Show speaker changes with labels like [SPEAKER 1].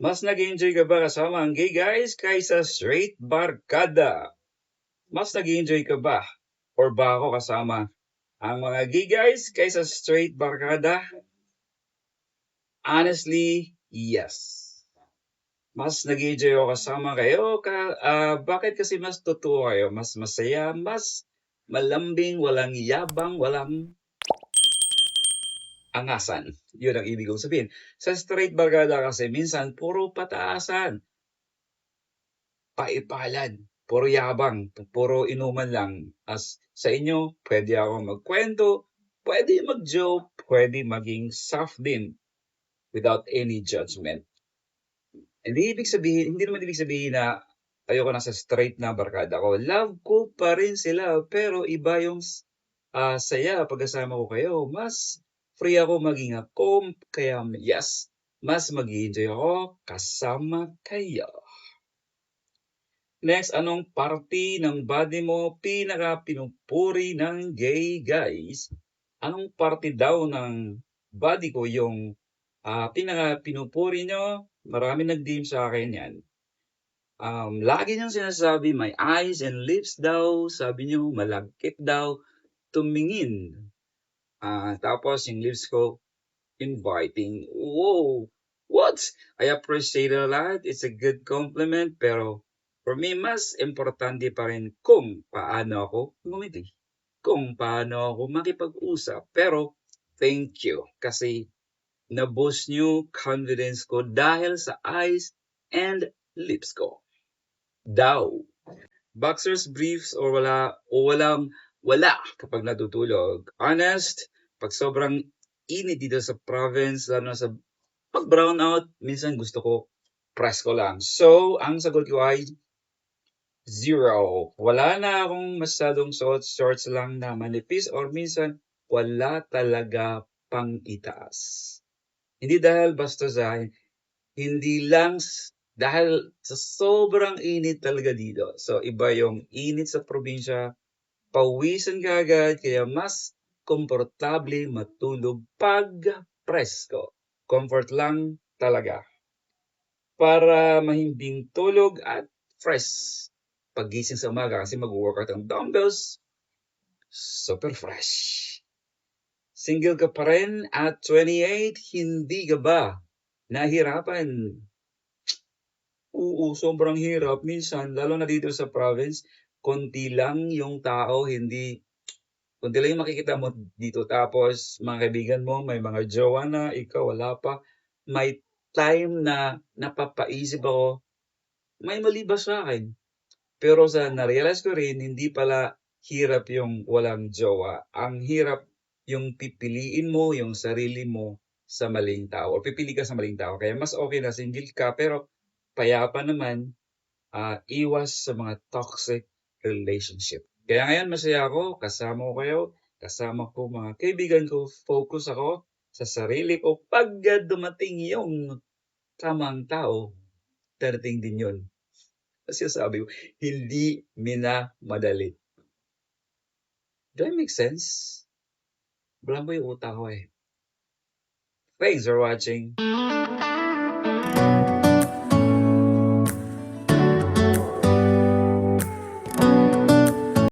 [SPEAKER 1] Mas nag-enjoy ka ba kasama ang gay guys kaysa straight barkada? Mas nag-enjoy ka ba or ba ako kasama ang mga gay guys kaysa straight barkada? Honestly, yes. Mas nag-enjoy ako kasama kayo. Bakit kasi mas totoo kayo? Mas masaya, mas malambing, walang yabang, walang angasan. Yun ang ibig kong sabihin. Sa straight barkada kasi minsan puro pataasan, paipalad, puro yabang, puro inuman lang. As sa inyo, pwede ako magkwento, pwede mag-joke, pwede maging soft din without any judgment. Hindi naman ibig sabihin na ayoko na sa straight na barkada ko. Love ko pa rin sila, pero iba yung saya pagkasama ko kayo. Mas free ako maging ako, kaya yes, mas mag-enjoy ako kasama kayo. Next, anong party ng body mo pinaka-pinupuri ng gay guys? Anong party daw ng body ko yung pinaka-pinupuri nyo? Marami nag-DM sa akin yan. Lagi niyang sinasabi may eyes and lips daw. Sabi niyo malagkit daw tumingin. Tapos yung lips ko inviting. Whoa! What? I appreciate it a lot. It's a good compliment. Pero for me, mas importante pa rin kung paano ako ngumiti. Kung paano ako makipag-usap. Pero thank you. Kasi na-boost niyo confidence ko dahil sa eyes and lips ko. Daw. Boxers briefs or wala kapag natutulog. Honest, pag sobrang init dito sa province, lalo na sa pag brown out, minsan gusto ko press ko lang. So, ang sagot ko ay zero. Wala na akong masyadong suot, shorts lang na manipis or minsan wala talaga pang itaas. Hindi dahil basta sa hindi lang dahil sa sobrang init talaga dito. So, iba yung init sa probinsya, pawisan ka agad, kaya mas komportable matulog pag presko. Comfort lang talaga. Para mahimbing tulog at fresh. Pagising sa umaga kasi mag-workout ang dumbbells, super fresh. Single ka pa rin at 28, hindi ka ba nahirapan? Oo, sobrang hirap minsan lalo na dito sa province, konti lang yung tao, konti lang yung makikita mo dito tapos mga kaibigan mo may mga jowa na, ikaw wala pa. May time na napapaisip ako, may mali ba sa'kin? Pero sa na-realize ko rin hindi pala hirap yung walang jowa, ang hirap yung pipiliin mo yung sarili mo sa maling tao o pipili ka sa maling tao. Kaya mas okay na single ka pero payapa naman, iwas sa mga toxic relationship. Kaya ngayon masaya ako, kasama ko kayo, kasama ko mga kaibigan ko, focus ako sa sarili ko. Pag dumating yung tamang tao, darating din yun. Kasi sabi ko, hindi minamadali. Do I make sense? Blanco yung utak ko eh. Thanks for watching.